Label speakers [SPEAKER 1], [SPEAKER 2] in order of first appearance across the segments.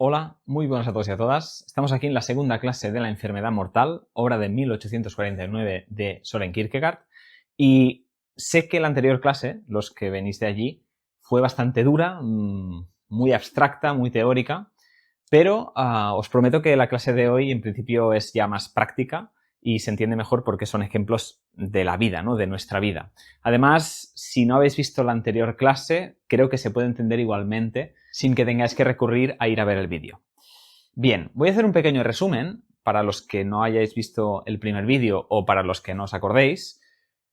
[SPEAKER 1] Hola, muy buenas a todos y a todas. Estamos aquí en la segunda clase de La enfermedad mortal, obra de 1849 de Søren Kierkegaard. Y sé que la anterior clase, los que venís de allí, fue bastante dura, muy abstracta, muy teórica, pero os prometo que la clase de hoy en principio es ya más práctica y se entiende mejor porque son ejemplos de la vida, ¿no? De nuestra vida. Además, si no habéis visto la anterior clase, creo que se puede entender igualmente sin que tengáis que recurrir a ir a ver el vídeo. Bien, voy a hacer un pequeño resumen para los que no hayáis visto el primer vídeo o para los que no os acordéis,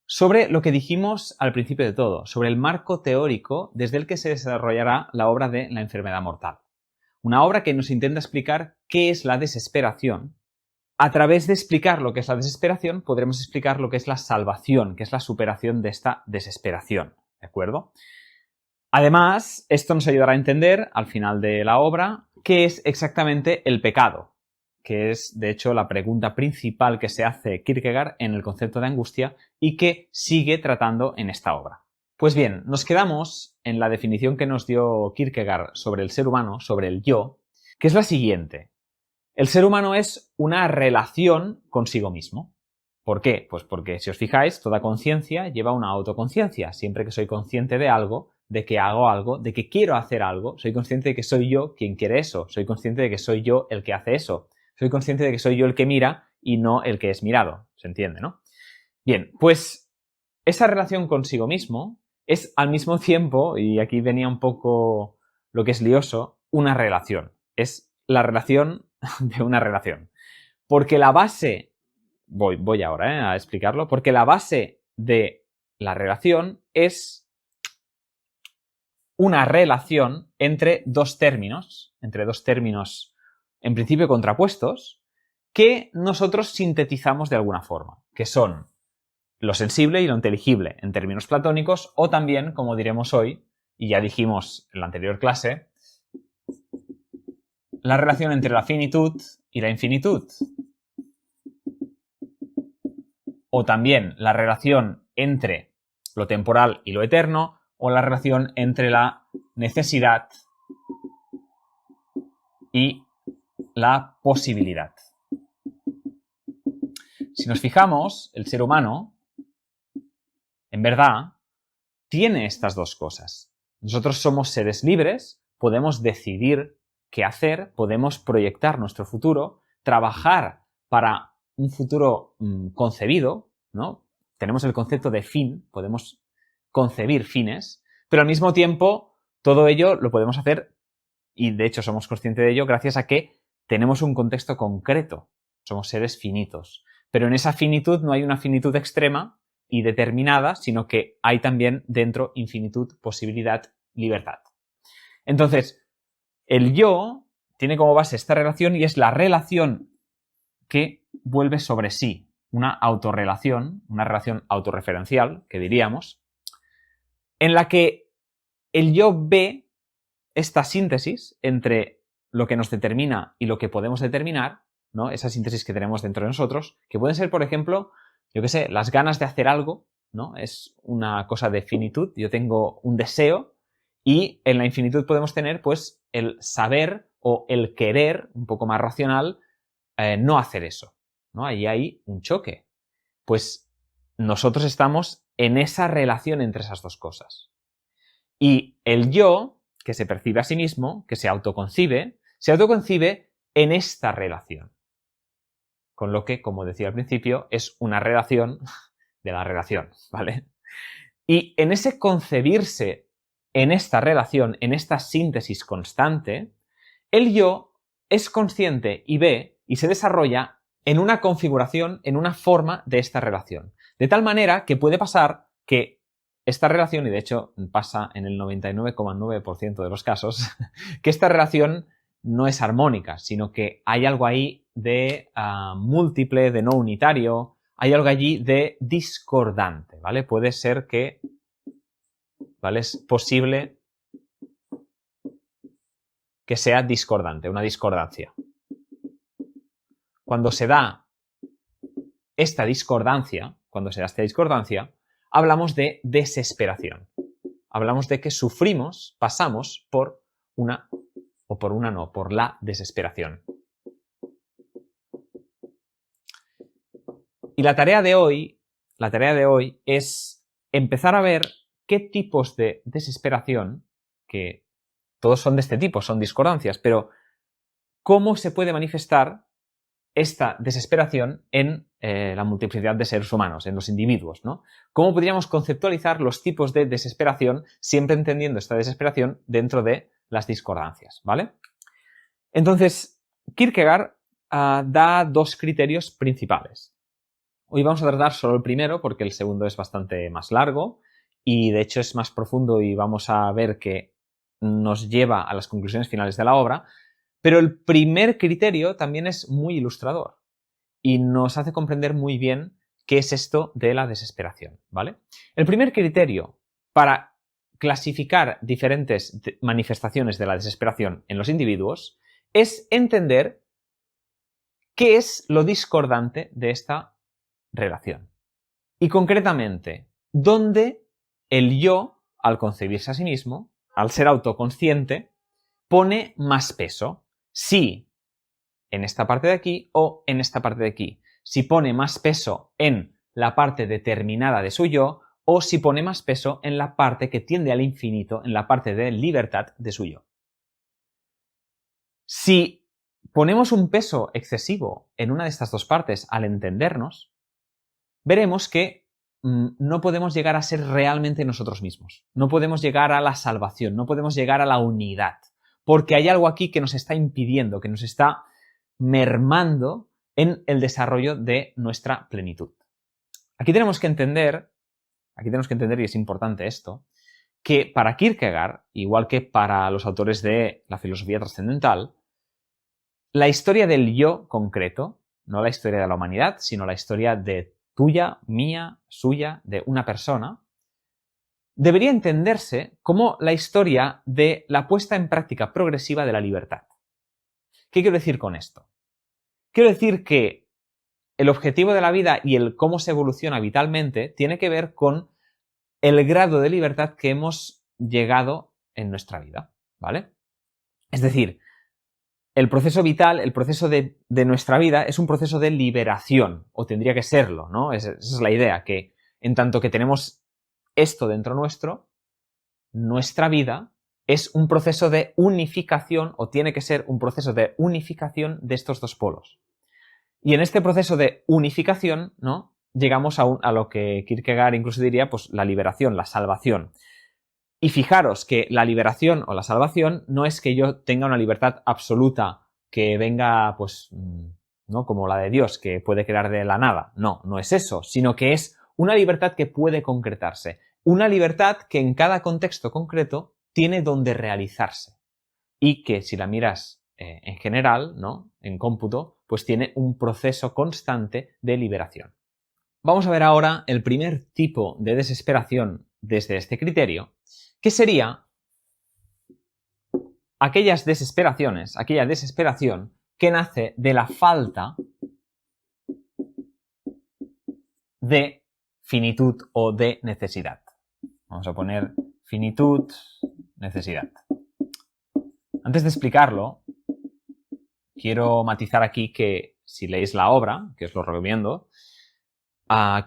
[SPEAKER 1] sobre lo que dijimos al principio de todo, sobre el marco teórico desde el que se desarrollará la obra de La enfermedad mortal. Una obra que nos intenta explicar qué es la desesperación. A través de explicar lo que es la desesperación, podremos explicar lo que es la salvación, que es la superación de esta desesperación, ¿de acuerdo? Además, esto nos ayudará a entender, al final de la obra, qué es exactamente el pecado, que es, de hecho, la pregunta principal que se hace Kierkegaard en el concepto de angustia y que sigue tratando en esta obra. Pues bien, nos quedamos en la definición que nos dio Kierkegaard sobre el ser humano, sobre el yo, que es la siguiente. El ser humano es una relación consigo mismo. ¿Por qué? Pues porque, si os fijáis, toda conciencia lleva una autoconciencia. Siempre que soy consciente de algo, de que hago algo, de que quiero hacer algo, soy consciente de que soy yo quien quiere eso. Soy consciente de que soy yo el que hace eso. Soy consciente de que soy yo el que mira y no el que es mirado. ¿Se entiende, no? Bien, pues esa relación consigo mismo es al mismo tiempo, y aquí venía un poco lo que es lioso, una relación. Es la relación de una relación. Porque la base, voy ahora a explicarlo, porque la base de la relación es una relación entre dos términos en principio contrapuestos, que nosotros sintetizamos de alguna forma, que son lo sensible y lo inteligible en términos platónicos, o también, como diremos hoy, y ya dijimos en la anterior clase, la relación entre la finitud y la infinitud. O también la relación entre lo temporal y lo eterno, o la relación entre la necesidad y la posibilidad. Si nos fijamos, el ser humano, en verdad, tiene estas dos cosas. Nosotros somos seres libres, podemos decidir qué hacer, podemos proyectar nuestro futuro, trabajar para un futuro concebido, ¿no? Tenemos el concepto de fin, podemos concebir fines, pero al mismo tiempo todo ello lo podemos hacer, y de hecho somos conscientes de ello, gracias a que tenemos un contexto concreto. Somos seres finitos. Pero en esa finitud no hay una finitud extrema y determinada, sino que hay también dentro infinitud, posibilidad, libertad. Entonces, el yo tiene como base esta relación y es la relación que vuelve sobre sí, una autorrelación, una relación autorreferencial, que diríamos, en la que el yo ve esta síntesis entre lo que nos determina y lo que podemos determinar, ¿no? Esa síntesis que tenemos dentro de nosotros, que pueden ser, por ejemplo, yo qué sé, las ganas de hacer algo, ¿no? Es una cosa de finitud, yo tengo un deseo y en la infinitud podemos tener, pues, el saber o el querer, un poco más racional, no hacer eso, ¿no? Ahí hay un choque. Pues nosotros estamos en esa relación entre esas dos cosas. Y el yo, que se percibe a sí mismo, que se autoconcibe en esta relación. Con lo que, como decía al principio, es una relación de la relación, ¿vale? Y en ese concebirse en esta relación, en esta síntesis constante, el yo es consciente y ve y se desarrolla en una configuración, en una forma de esta relación. De tal manera que puede pasar que esta relación, y de hecho pasa en el 99,9% de los casos, que esta relación no es armónica, sino que hay algo ahí de múltiple, de no unitario, hay algo allí de discordante, ¿vale? Puede ser que, ¿vale? Es posible que sea discordante, una discordancia. Cuando se da esta discordancia, hablamos de desesperación. Hablamos de que sufrimos, pasamos por una o por una no, por la desesperación. Y la tarea de hoy es empezar a ver qué tipos de desesperación, que todos son de este tipo, son discordancias, pero cómo se puede manifestar esta desesperación en la multiplicidad de seres humanos, en los individuos, ¿no? ¿Cómo podríamos conceptualizar los tipos de desesperación, siempre entendiendo esta desesperación dentro de las discordancias, ¿vale? Entonces, Kierkegaard da dos criterios principales. Hoy vamos a tratar solo el primero porque el segundo es bastante más largo y de hecho es más profundo y vamos a ver que nos lleva a las conclusiones finales de la obra. Pero el primer criterio también es muy ilustrador y nos hace comprender muy bien qué es esto de la desesperación, ¿vale? El primer criterio para clasificar diferentes manifestaciones de la desesperación en los individuos es entender qué es lo discordante de esta relación. Y concretamente, dónde el yo, al concebirse a sí mismo, al ser autoconsciente, pone más peso. Si en esta parte de aquí o en esta parte de aquí. Si pone más peso en la parte determinada de su yo o si pone más peso en la parte que tiende al infinito, en la parte de libertad de su yo. Si ponemos un peso excesivo en una de estas dos partes al entendernos, veremos que no podemos llegar a ser realmente nosotros mismos. No podemos llegar a la salvación, no podemos llegar a la unidad. Porque hay algo aquí que nos está impidiendo, que nos está mermando en el desarrollo de nuestra plenitud. Aquí tenemos que entender, y es importante esto, que para Kierkegaard, igual que para los autores de la filosofía trascendental, la historia del yo concreto, no la historia de la humanidad, sino la historia de tuya, mía, suya, de una persona, debería entenderse como la historia de la puesta en práctica progresiva de la libertad. ¿Qué quiero decir con esto? Quiero decir que el objetivo de la vida y el cómo se evoluciona vitalmente tiene que ver con el grado de libertad que hemos llegado en nuestra vida, ¿vale? Es decir, el proceso vital, el proceso de nuestra vida es un proceso de liberación, o tendría que serlo, ¿no? Esa es la idea, que en tanto que tenemos esto dentro nuestro, nuestra vida es un proceso de unificación, o tiene que ser un proceso de unificación de estos dos polos. Y en este proceso de unificación, ¿no?, llegamos a lo que Kierkegaard incluso diría, pues, la liberación, la salvación. Y fijaros que la liberación o la salvación no es que yo tenga una libertad absoluta que venga, pues, ¿no?, como la de Dios, que puede crear de la nada. No, no es eso, sino que es una libertad que puede concretarse. Una libertad que en cada contexto concreto tiene donde realizarse. Y que si la miras en general, ¿no?, en cómputo, pues tiene un proceso constante de liberación. Vamos a ver ahora el primer tipo de desesperación desde este criterio, que sería aquella desesperación que nace de la falta de finitud o de necesidad. Vamos a poner finitud, necesidad. Antes de explicarlo, quiero matizar aquí que si leéis la obra, que os lo recomiendo,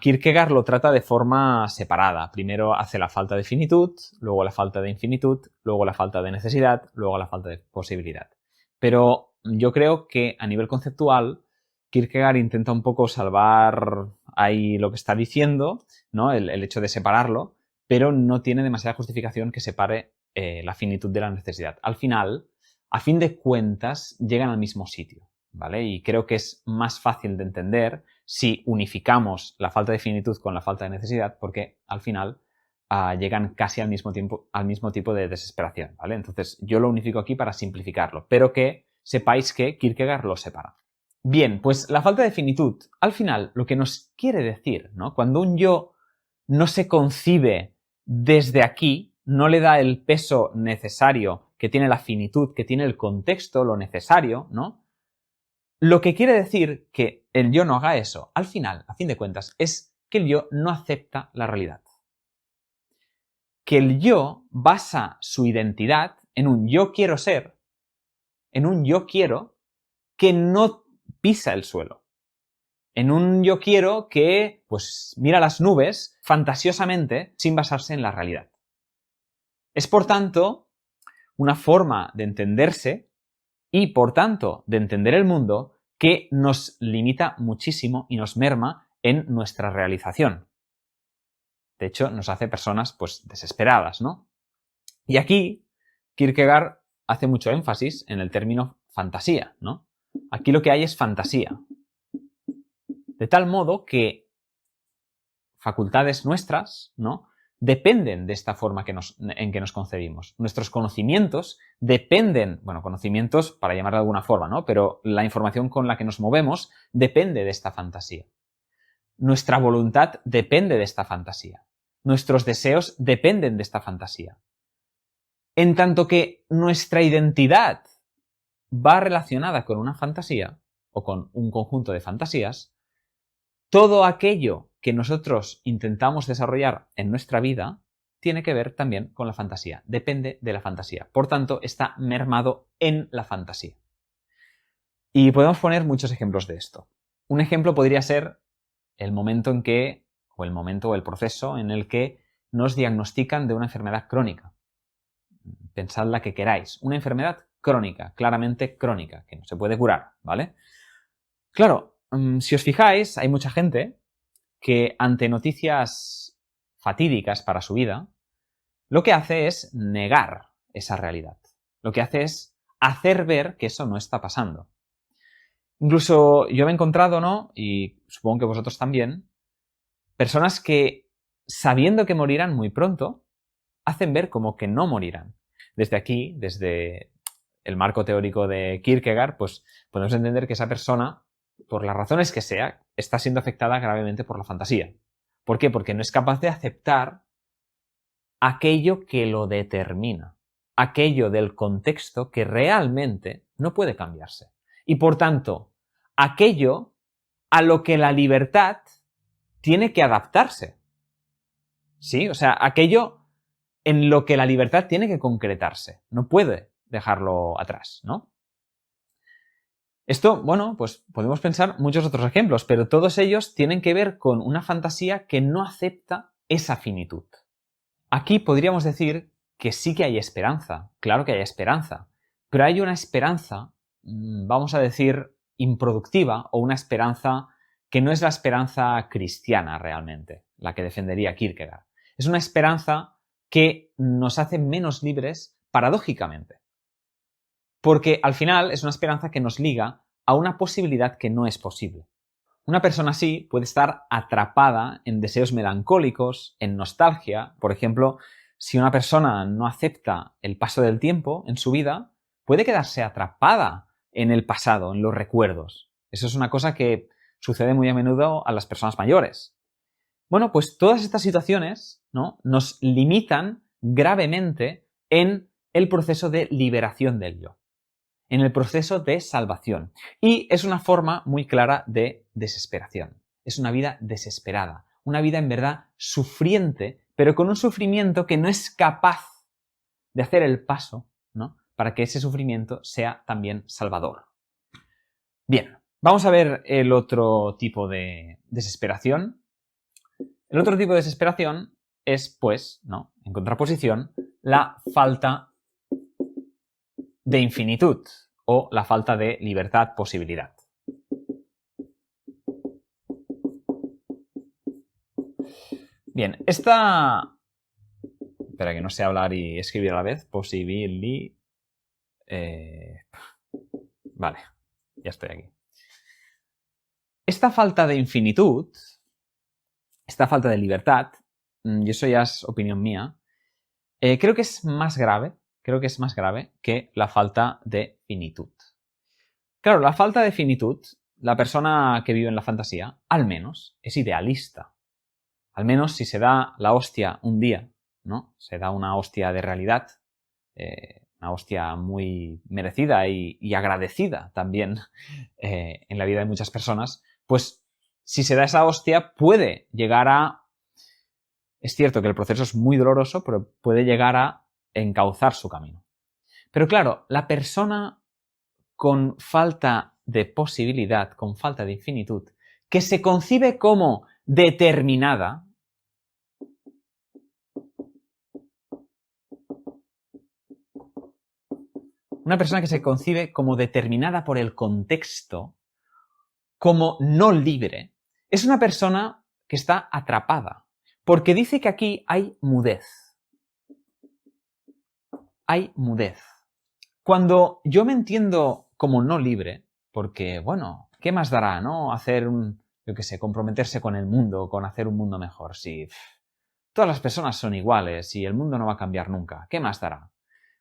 [SPEAKER 1] Kierkegaard lo trata de forma separada. Primero hace la falta de finitud, luego la falta de infinitud, luego la falta de necesidad, luego la falta de posibilidad. Pero yo creo que a nivel conceptual, Kierkegaard intenta un poco salvar ahí lo que está diciendo, ¿no?, el hecho de separarlo, pero no tiene demasiada justificación que separe la finitud de la necesidad. Al final, a fin de cuentas, llegan al mismo sitio, ¿vale? Y creo que es más fácil de entender si unificamos la falta de finitud con la falta de necesidad, porque al final llegan casi al mismo tipo de desesperación, ¿vale? Entonces yo lo unifico aquí para simplificarlo, pero que sepáis que Kierkegaard lo separa. Bien, pues la falta de finitud, al final, lo que nos quiere decir, ¿no?, cuando un yo no se concibe desde aquí, no le da el peso necesario que tiene la finitud, que tiene el contexto, lo necesario, ¿no? Lo que quiere decir que el yo no haga eso, al final, a fin de cuentas, es que el yo no acepta la realidad. Que el yo basa su identidad en un yo quiero ser en un yo quiero que no pisa el suelo. En un yo quiero que, pues, mira las nubes fantasiosamente sin basarse en la realidad. Es, por tanto, una forma de entenderse y, por tanto, de entender el mundo que nos limita muchísimo y nos merma en nuestra realización. De hecho, nos hace personas, pues, desesperadas, ¿no? Y aquí, Kierkegaard hace mucho énfasis en el término fantasía, ¿no? Aquí lo que hay es fantasía. De tal modo que facultades nuestras, ¿no?, dependen de esta forma en que nos concebimos. Nuestros conocimientos dependen, bueno, conocimientos para llamarlo de alguna forma, ¿no?, pero la información con la que nos movemos depende de esta fantasía. Nuestra voluntad depende de esta fantasía. Nuestros deseos dependen de esta fantasía. En tanto que nuestra identidad va relacionada con una fantasía o con un conjunto de fantasías, todo aquello que nosotros intentamos desarrollar en nuestra vida tiene que ver también con la fantasía, depende de la fantasía. Por tanto, está mermado en la fantasía. Y podemos poner muchos ejemplos de esto. Un ejemplo podría ser el momento en que, o el momento o el proceso en el que nos diagnostican de una enfermedad crónica. Pensad la que queráis. Una enfermedad crónica, claramente crónica, que no se puede curar, ¿vale? Claro, si os fijáis, hay mucha gente que ante noticias fatídicas para su vida, lo que hace es negar esa realidad. Lo que hace es hacer ver que eso no está pasando. Incluso yo me he encontrado, ¿no?, y supongo que vosotros también, personas que, sabiendo que morirán muy pronto, hacen ver como que no morirán. Desde aquí, desde el marco teórico de Kierkegaard, pues podemos entender que esa persona, por las razones que sea, está siendo afectada gravemente por la fantasía. ¿Por qué? Porque no es capaz de aceptar aquello que lo determina, aquello del contexto que realmente no puede cambiarse. Y por tanto, aquello a lo que la libertad tiene que adaptarse. ¿Sí? O sea, aquello en lo que la libertad tiene que concretarse. No puede dejarlo atrás, ¿no? Esto, bueno, pues podemos pensar muchos otros ejemplos, pero todos ellos tienen que ver con una fantasía que no acepta esa finitud. Aquí podríamos decir que sí que hay esperanza, claro que hay esperanza, pero hay una esperanza, vamos a decir, improductiva, o una esperanza que no es la esperanza cristiana realmente, la que defendería Kierkegaard. Es una esperanza que nos hace menos libres paradójicamente. Porque al final es una esperanza que nos liga a una posibilidad que no es posible. Una persona así puede estar atrapada en deseos melancólicos, en nostalgia. Por ejemplo, si una persona no acepta el paso del tiempo en su vida, puede quedarse atrapada en el pasado, en los recuerdos. Eso es una cosa que sucede muy a menudo a las personas mayores. Bueno, pues todas estas situaciones, ¿no?, nos limitan gravemente en el proceso de liberación del yo, en el proceso de salvación. Y es una forma muy clara de desesperación. Es una vida desesperada, una vida en verdad sufriente, pero con un sufrimiento que no es capaz de hacer el paso, ¿no?, para que ese sufrimiento sea también salvador. Bien, vamos a ver el otro tipo de desesperación. El otro tipo de desesperación es, pues, ¿no?, en contraposición, la falta de infinitud o la falta de libertad, posibilidad. Bien, esta... Espera, que no sé hablar y escribir a la vez. Vale, ya estoy aquí. Esta falta de infinitud, esta falta de libertad, y eso ya es opinión mía, creo que es más grave que la falta de finitud. Claro, la falta de finitud, la persona que vive en la fantasía, al menos es idealista. Al menos si se da la hostia un día, ¿no?, se da una hostia de realidad, una hostia muy merecida y agradecida también en la vida de muchas personas, pues si se da esa hostia puede llegar a... Es cierto que el proceso es muy doloroso, pero puede llegar a encauzar su camino. Pero claro, la persona con falta de posibilidad, con falta de infinitud, que se concibe como determinada, una persona que se concibe como determinada por el contexto, como no libre, es una persona que está atrapada, porque dice que aquí hay mudez. Hay mudez. Cuando yo me entiendo como no libre, porque, bueno, ¿qué más dará, no? Hacer yo qué sé, comprometerse con el mundo, con hacer un mundo mejor. Si todas las personas son iguales y el mundo no va a cambiar nunca, ¿qué más dará?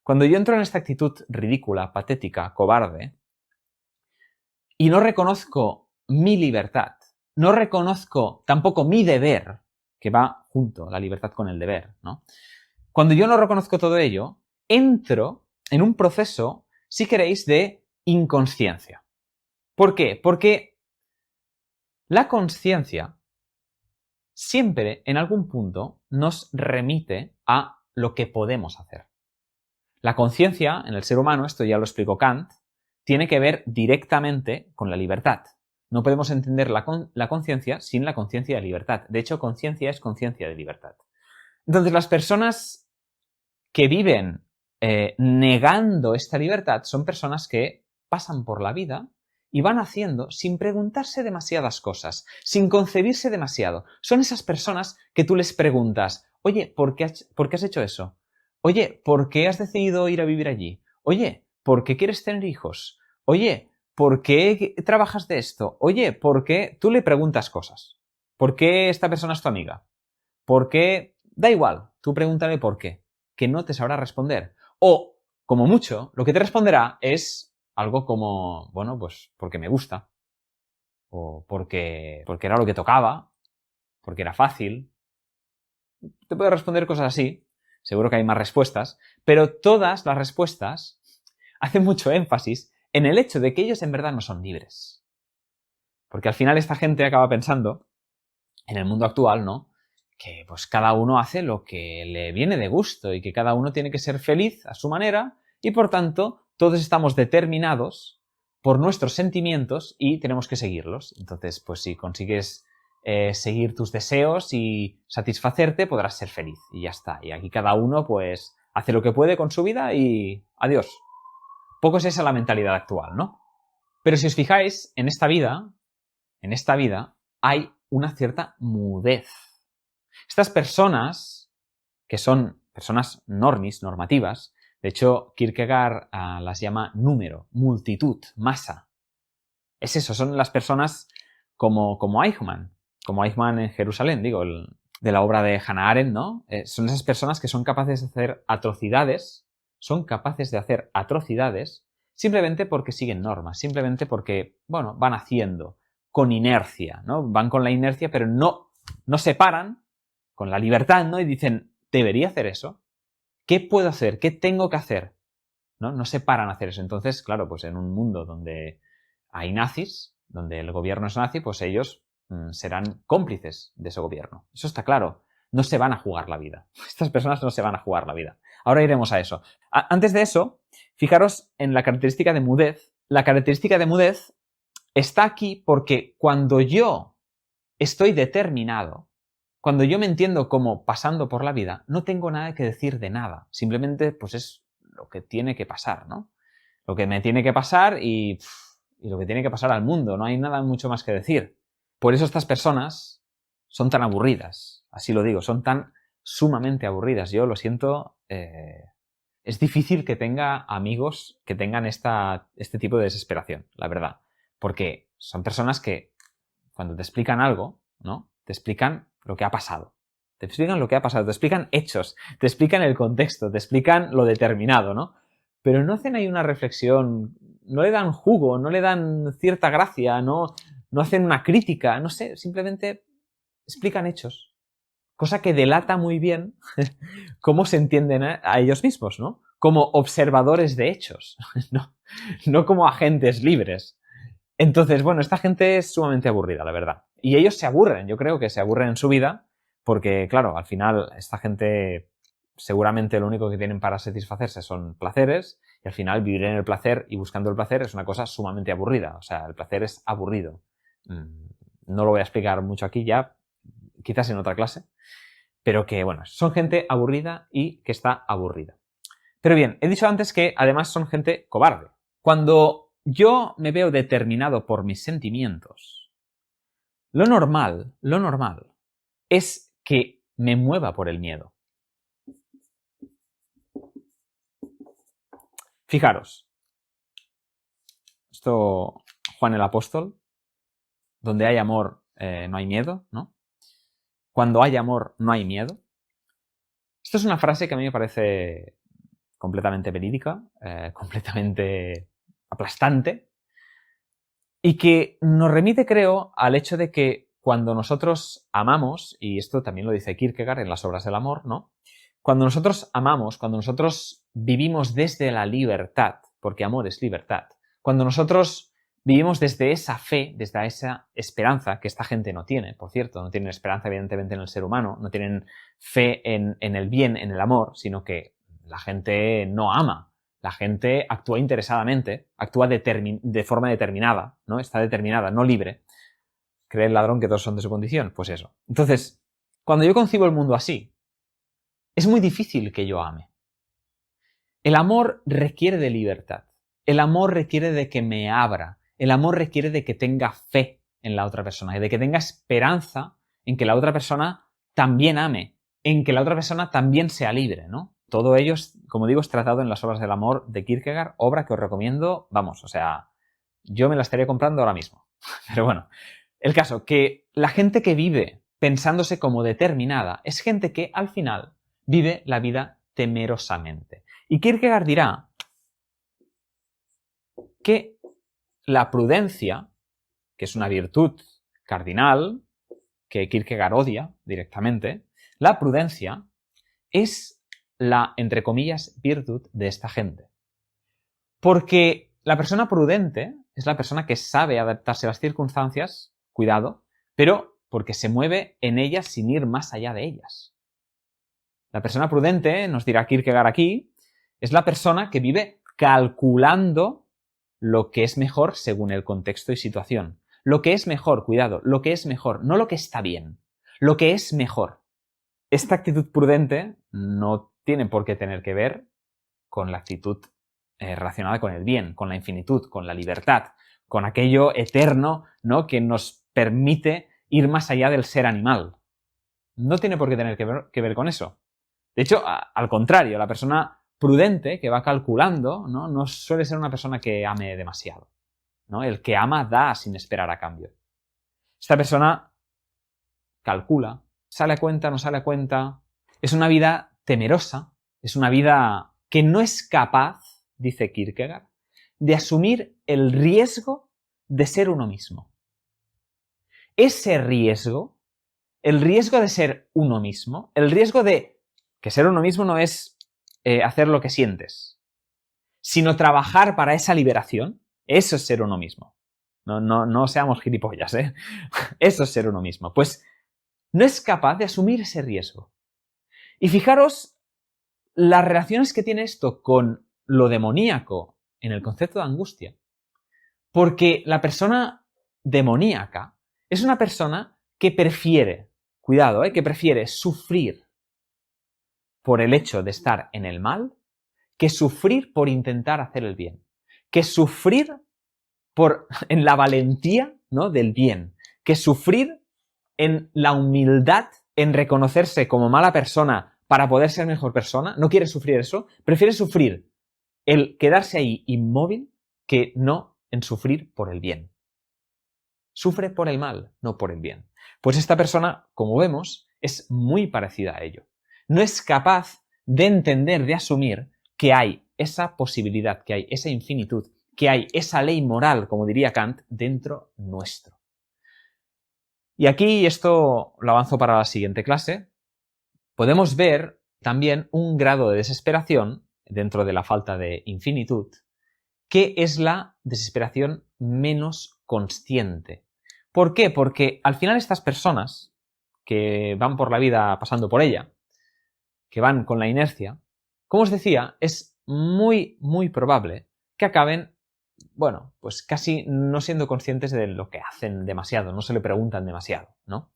[SPEAKER 1] Cuando yo entro en esta actitud ridícula, patética, cobarde, y no reconozco mi libertad, no reconozco tampoco mi deber, que va junto, la libertad con el deber, ¿no? Cuando yo no reconozco todo ello, entro en un proceso, si queréis, de inconsciencia. ¿Por qué? Porque la consciencia siempre, en algún punto, nos remite a lo que podemos hacer. La conciencia, en el ser humano, esto ya lo explicó Kant, tiene que ver directamente con la libertad. No podemos entender la conciencia sin la conciencia de libertad. De hecho, conciencia es conciencia de libertad. Entonces, las personas que viven negando esta libertad son personas que pasan por la vida y van haciendo sin preguntarse demasiadas cosas, sin concebirse demasiado. Son esas personas que tú les preguntas, oye, ¿por qué has hecho eso? Oye, ¿por qué has decidido ir a vivir allí? Oye, ¿por qué quieres tener hijos? Oye, ¿por qué trabajas de esto? Oye, ¿por qué? Tú le preguntas cosas. ¿Por qué esta persona es tu amiga? ¿Por qué? Da igual, tú pregúntale por qué, que no te sabrá responder. O, como mucho, lo que te responderá es algo como, bueno, pues porque me gusta. O porque era lo que tocaba. Porque era fácil. Te puede responder cosas así. Seguro que hay más respuestas. Pero todas las respuestas hacen mucho énfasis en el hecho de que ellos en verdad no son libres. Porque al final esta gente acaba pensando, en el mundo actual, ¿no?, que pues cada uno hace lo que le viene de gusto y que cada uno tiene que ser feliz a su manera y por tanto todos estamos determinados por nuestros sentimientos y tenemos que seguirlos. Entonces, pues si consigues seguir tus deseos y satisfacerte, podrás ser feliz y ya está. Y aquí cada uno pues hace lo que puede con su vida y adiós. Poco es esa la mentalidad actual, ¿no? Pero si os fijáis, en esta vida hay una cierta mudez. Estas personas, que son personas normativas, de hecho Kierkegaard las llama número, multitud, masa. Es eso, son las personas como Eichmann en Jerusalén, digo, de la obra de Hannah Arendt, ¿no? Son esas personas que son capaces de hacer atrocidades, simplemente porque siguen normas, simplemente porque, bueno, van haciendo con inercia, ¿no? Van con la inercia, pero no se paran con la libertad, ¿no? Y dicen, ¿debería hacer eso? ¿Qué puedo hacer? ¿Qué tengo que hacer? No se paran a hacer eso. Entonces, claro, pues en un mundo donde hay nazis, donde el gobierno es nazi, pues ellos serán cómplices de ese gobierno. Eso está claro. No se van a jugar la vida. Estas personas no se van a jugar la vida. Ahora iremos a eso. Antes de eso, fijaros en la característica de mudez. La característica de mudez está aquí porque cuando yo estoy determinado, cuando yo me entiendo como pasando por la vida, no tengo nada que decir de nada. Simplemente, pues es lo que tiene que pasar, ¿no? Lo que me tiene que pasar y lo que tiene que pasar al mundo. No hay nada mucho más que decir. Por eso estas personas son tan aburridas. Así lo digo, son tan sumamente aburridas. Yo lo siento. Es difícil que tenga amigos que tengan este tipo de desesperación, la verdad. Porque son personas que cuando te explican algo, ¿no?, te explican lo que ha pasado. Te explican lo que ha pasado, te explican hechos, te explican el contexto, te explican lo determinado, ¿no? Pero no hacen ahí una reflexión, no le dan jugo, no le dan cierta gracia, no hacen una crítica, no sé, simplemente explican hechos. Cosa que delata muy bien cómo se entienden a ellos mismos, ¿no? Como observadores de hechos, no como agentes libres. Entonces, bueno, esta gente es sumamente aburrida, la verdad. Y ellos se aburren, yo creo que se aburren en su vida porque, claro, al final esta gente seguramente lo único que tienen para satisfacerse son placeres Y al final vivir en el placer y buscando el placer es una cosa sumamente aburrida. O sea, el placer es aburrido. No lo voy a explicar mucho aquí ya, quizás en otra clase. Pero que, bueno, son gente aburrida y que está aburrida. Pero bien, he dicho antes que además son gente cobarde. Cuando yo me veo determinado por mis sentimientos, lo normal es que me mueva por el miedo. Fijaros, esto Juan el Apóstol, donde hay amor no hay miedo, ¿no? Cuando hay amor no hay miedo. Esto es una frase que a mí me parece completamente verídica, completamente aplastante, y que nos remite, creo, al hecho de que cuando nosotros amamos, y esto también lo dice Kierkegaard en las obras del amor, ¿no? Cuando nosotros amamos, cuando nosotros vivimos desde la libertad, porque amor es libertad, cuando nosotros vivimos desde esa fe, desde esa esperanza, que esta gente no tiene, por cierto, no tienen esperanza evidentemente en el ser humano, no tienen fe en el bien, en el amor, sino que la gente no ama, la gente actúa interesadamente, actúa de forma determinada, ¿no? Está determinada, no libre. ¿Cree el ladrón que todos son de su condición? Pues eso. Entonces, cuando yo concibo el mundo así, es muy difícil que yo ame. El amor requiere de libertad. El amor requiere de que me abra. El amor requiere de que tenga fe en la otra persona, de que tenga esperanza en que la otra persona también ame, en que la otra persona también sea libre, ¿no? Todo ello, como digo, es tratado en las obras del amor de Kierkegaard, obra que os recomiendo, vamos, o sea, yo me la estaría comprando ahora mismo. Pero bueno, el caso, que la gente que vive pensándose como determinada es gente que al final vive la vida temerosamente. Y Kierkegaard dirá que la prudencia, que es una virtud cardinal, que Kierkegaard odia directamente, la prudencia es la, entre comillas, virtud de esta gente. Porque la persona prudente es la persona que sabe adaptarse a las circunstancias, cuidado, pero porque se mueve en ellas sin ir más allá de ellas. La persona prudente, nos dirá Kierkegaard aquí, es la persona que vive calculando lo que es mejor según el contexto y situación. Lo que es mejor, cuidado, lo que es mejor, no lo que está bien, lo que es mejor. Esta actitud prudente no tiene por qué tener que ver con la actitud relacionada con el bien, con la infinitud, con la libertad, con aquello eterno, ¿no?, que nos permite ir más allá del ser animal. No tiene por qué tener que ver con eso. De hecho, al contrario, la persona prudente que va calculando, no suele ser una persona que ame demasiado, ¿no? El que ama da sin esperar a cambio. Esta persona calcula, sale a cuenta, no sale a cuenta. Es una vida temerosa, es una vida que no es capaz, dice Kierkegaard, de asumir el riesgo de ser uno mismo. Ese riesgo, el riesgo de ser uno mismo, el riesgo de que ser uno mismo no es hacer lo que sientes, sino trabajar para esa liberación, eso es ser uno mismo. No seamos gilipollas, ¿eh? Eso es ser uno mismo. Pues no es capaz de asumir ese riesgo. Y fijaros las relaciones que tiene esto con lo demoníaco en el concepto de angustia. Porque la persona demoníaca es una persona que prefiere, cuidado, que prefiere sufrir por el hecho de estar en el mal que sufrir por intentar hacer el bien. Que sufrir en la valentía, ¿no?, del bien. Que sufrir en la humildad, en reconocerse como mala persona para poder ser mejor persona. No quiere sufrir eso. Prefiere sufrir el quedarse ahí inmóvil que no en sufrir por el bien. Sufre por el mal, no por el bien. Pues esta persona, como vemos, es muy parecida a ello. No es capaz de entender, de asumir que hay esa posibilidad, que hay esa infinitud, que hay esa ley moral, como diría Kant, dentro nuestro. Y aquí, esto lo avanzo para la siguiente clase, podemos ver también un grado de desesperación dentro de la falta de infinitud, que es la desesperación menos consciente. ¿Por qué? Porque al final estas personas que van por la vida pasando por ella, que van con la inercia, como os decía, es muy, muy probable que acaben, bueno, pues casi no siendo conscientes de lo que hacen demasiado, no se le preguntan demasiado, ¿no?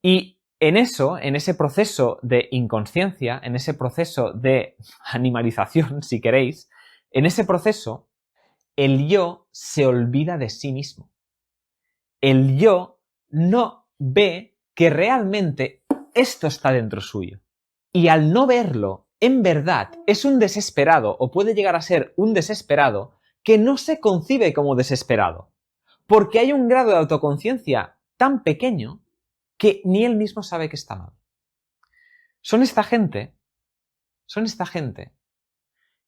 [SPEAKER 1] Y en eso, en ese proceso de inconsciencia, en ese proceso de animalización, si queréis, en ese proceso, el yo se olvida de sí mismo. El yo no ve que realmente esto está dentro suyo. Y al no verlo, en verdad, es un desesperado o puede llegar a ser un desesperado que no se concibe como desesperado. Porque hay un grado de autoconciencia tan pequeño que ni él mismo sabe que está mal. Son esta gente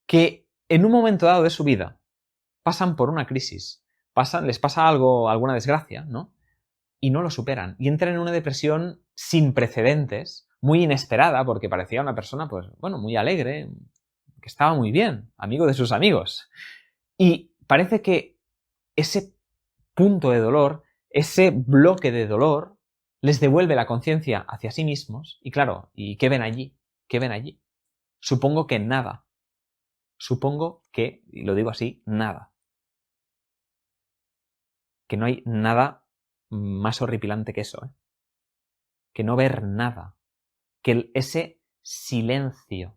[SPEAKER 1] que en un momento dado de su vida pasan por una crisis, les pasa algo, alguna desgracia, ¿no? Y no lo superan. Y entran en una depresión sin precedentes, muy inesperada, porque parecía una persona, pues, bueno, muy alegre, que estaba muy bien, amigo de sus amigos. Y parece que ese punto de dolor, ese bloque de dolor, les devuelve la conciencia hacia sí mismos. Y claro, ¿y qué ven allí? ¿Qué ven allí? Supongo que nada. Supongo que, y lo digo así, nada. Que no hay nada más horripilante que eso, ¿eh? Que no ver nada. Que ese silencio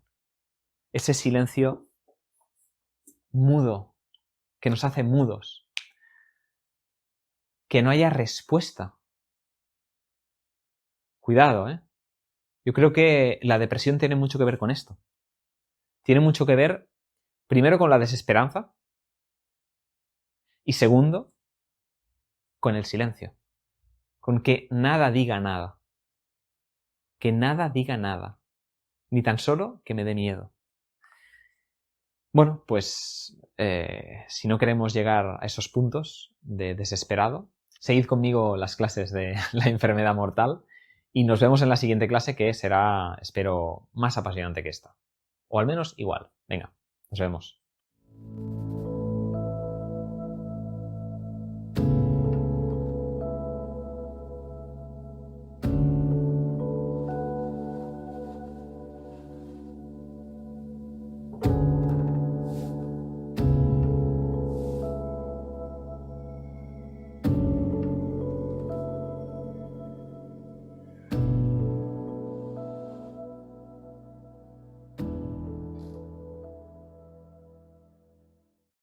[SPEAKER 1] mudo, que nos hace mudos, que no haya respuesta. Cuidado, ¿eh? Yo creo que la depresión tiene mucho que ver con esto. Tiene mucho que ver, primero, con la desesperanza y segundo, con el silencio. Con que nada diga nada. Que nada diga nada. Ni tan solo que me dé miedo. Bueno, pues si no queremos llegar a esos puntos de desesperado, seguid conmigo las clases de la enfermedad mortal y nos vemos en la siguiente clase que será, espero, más apasionante que esta. O al menos igual. Venga, nos vemos.